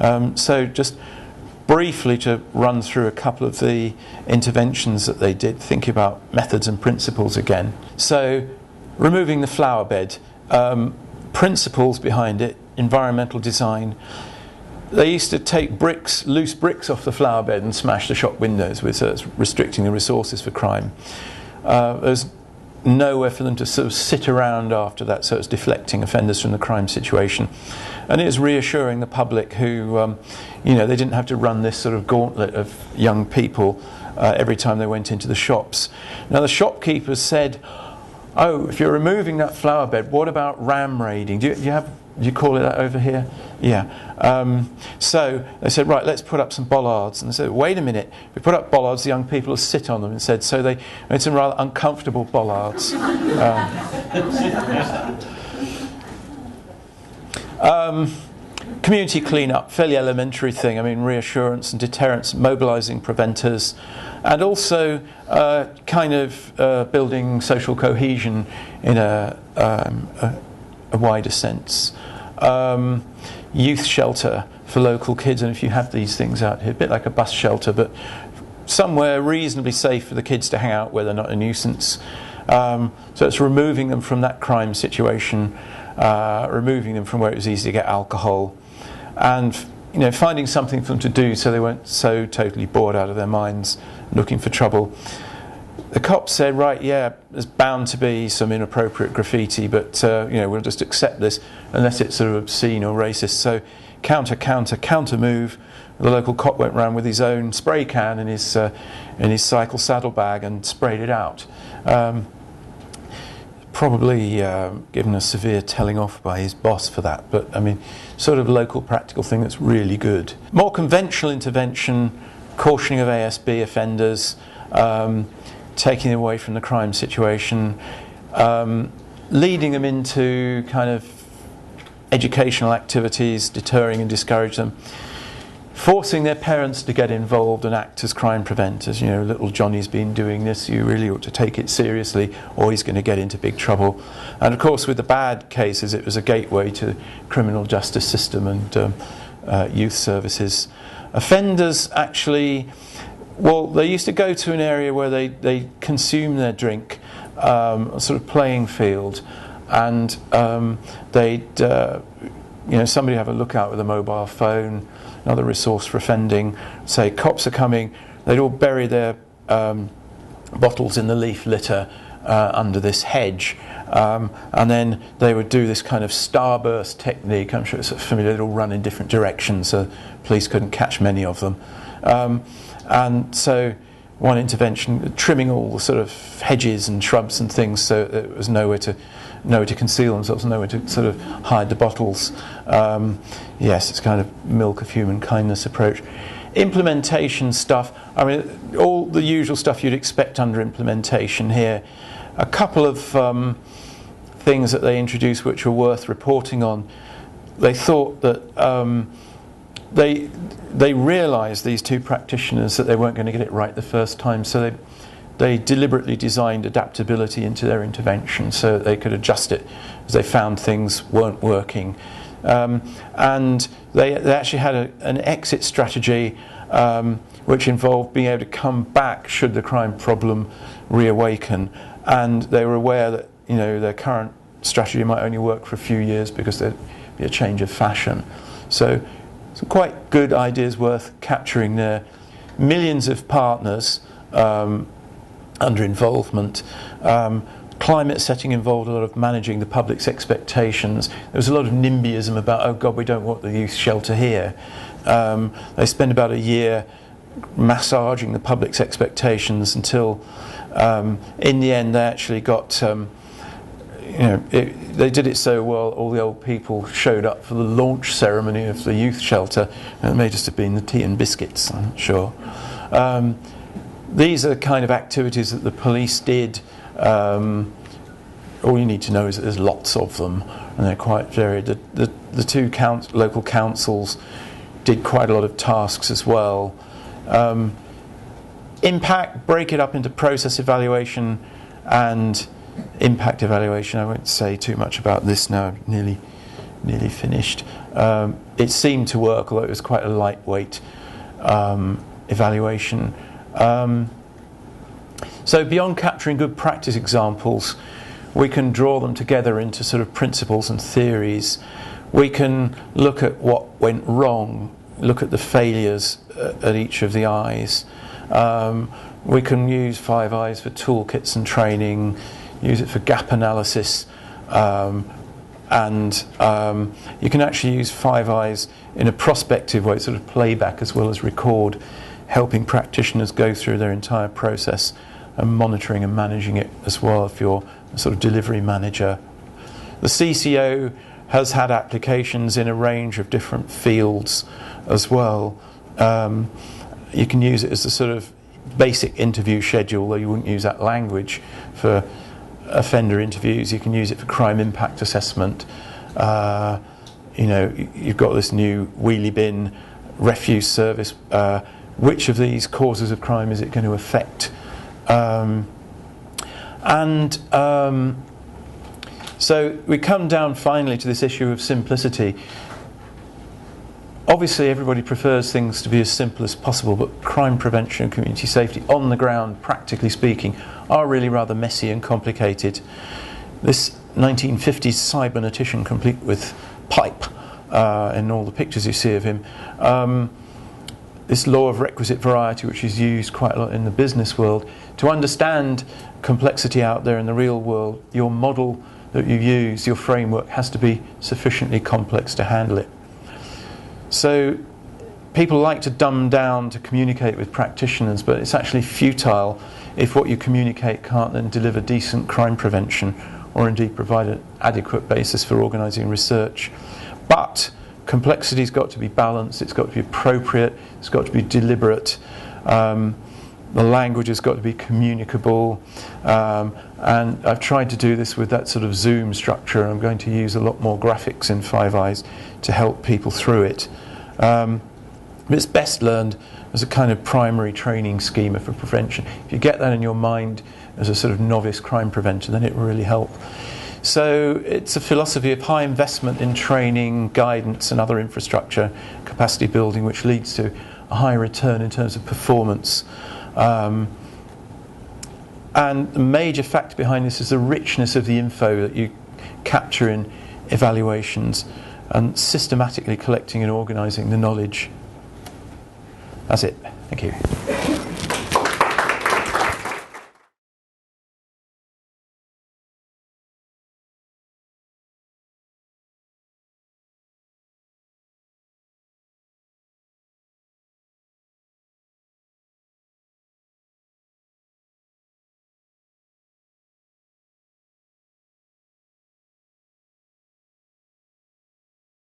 So just briefly to run through a couple of the interventions that they did, thinking about methods and principles again. So removing the flower bed, principles behind it, environmental design. They used to take bricks, loose bricks off the flower bed and smash the shop windows, with restricting the resources for crime. There's nowhere for them to sort of sit around after that, so it's deflecting offenders from the crime situation. And it was reassuring the public who, they didn't have to run this sort of gauntlet of young people every time they went into the shops. Now the shopkeepers said, oh, if you're removing that flower bed, what about ram raiding? Do you call it that over here? Yeah. So they said, right, let's put up some bollards. And they said, wait a minute, if we put up bollards, the young people will sit on them. And said, so they made some rather uncomfortable bollards. Community clean-up, fairly elementary thing. I mean, reassurance and deterrence, mobilising preventers, and also building social cohesion in a wider sense. Youth shelter for local kids, and if you have these things out here, a bit like a bus shelter, but somewhere reasonably safe for the kids to hang out where they're not a nuisance. So it's removing them from that crime situation, removing them from where it was easy to get alcohol, and finding something for them to do so they weren't so totally bored out of their minds looking for trouble. The cops said, right, yeah, there's bound to be some inappropriate graffiti, but we'll just accept this unless it's sort of obscene or racist. So counter move. The local cop went round with his own spray can in his cycle saddlebag and sprayed it out. Probably given a severe telling off by his boss for that, but I mean, sort of local practical thing that's really good. More conventional intervention, cautioning of ASB offenders, taking them away from the crime situation, leading them into kind of educational activities, deterring and discourage them, forcing their parents to get involved and act as crime preventers. Little Johnny's been doing this, you really ought to take it seriously or he's going to get into big trouble. And of course with the bad cases it was a gateway to the criminal justice system and youth services. Offenders actually, they used to go to an area where they consume their drink, a sort of playing field, and they'd somebody have a look out with a mobile phone, another resource for offending. Say cops are coming, they'd all bury their bottles in the leaf litter under this hedge, and then they would do this kind of starburst technique. I'm sure it's familiar. They'd all run in different directions, so police couldn't catch many of them. And so one intervention, trimming all the sort of hedges and shrubs and things so there was nowhere to conceal themselves, nowhere to sort of hide the bottles. Yes, it's kind of milk of human kindness approach. Implementation stuff, I mean, all the usual stuff you'd expect under implementation here. A couple of things that they introduced which were worth reporting on. They thought that they realised, these two practitioners, that they weren't going to get it right the first time, so they deliberately designed adaptability into their intervention so that they could adjust it as they found things weren't working. And they actually had an exit strategy which involved being able to come back should the crime problem reawaken, and they were aware that their current strategy might only work for a few years because there'd be a change of fashion. So some quite good ideas worth capturing there. Millions of partners under involvement. Climate setting involved a lot of managing the public's expectations. There was a lot of NIMBYism about, oh God, we don't want the youth shelter here. They spent about a year massaging the public's expectations until in the end they actually got they did it so well, all the old people showed up for the launch ceremony of the youth shelter, and it may just have been the tea and biscuits, I'm not sure. These are the kind of activities that the police did. All you need to know is that there's lots of them, and they're quite varied. The two local councils did quite a lot of tasks as well. Impact, break it up into process evaluation and impact evaluation. I won't say too much about this now. I've nearly nearly finished. It seemed to work, although it was quite a lightweight evaluation. So beyond capturing good practice examples, we can draw them together into sort of principles and theories. We can look at what went wrong, look at the failures at each of the I's. We can use 5 I's for toolkits and training, use it for gap analysis, and you can actually use 5 I's in a prospective way, sort of playback as well as record, helping practitioners go through their entire process and monitoring and managing it as well if you're a sort of delivery manager. The CCO has had applications in a range of different fields as well. You can use it as a sort of basic interview schedule, though you wouldn't use that language for offender interviews. You can use it for crime impact assessment. You've got this new wheelie bin refuse service. Which of these causes of crime is it going to affect? So we come down finally to this issue of simplicity. Obviously everybody prefers things to be as simple as possible, but crime prevention and community safety on the ground, practically speaking, are really rather messy and complicated. This 1950s cybernetician, complete with pipe in all the pictures you see of him, this law of requisite variety, which is used quite a lot in the business world, to understand complexity out there in the real world, your model that you use, your framework, has to be sufficiently complex to handle it. So people like to dumb down to communicate with practitioners, but it's actually futile if what you communicate can't then deliver decent crime prevention or indeed provide an adequate basis for organising research. But complexity's got to be balanced, it's got to be appropriate, it's got to be deliberate, the language has got to be communicable, and I've tried to do this with that sort of Zoom structure, and I'm going to use a lot more graphics in 5 Eyes to help people through it. But it's best learned as a kind of primary training schema for prevention. If you get that in your mind as a sort of novice crime preventer, then it will really help. So it's a philosophy of high investment in training, guidance and other infrastructure, capacity building, which leads to a high return in terms of performance. And the major factor behind this is the richness of the info that you capture in evaluations and systematically collecting and organising the knowledge. That's it. Thank you.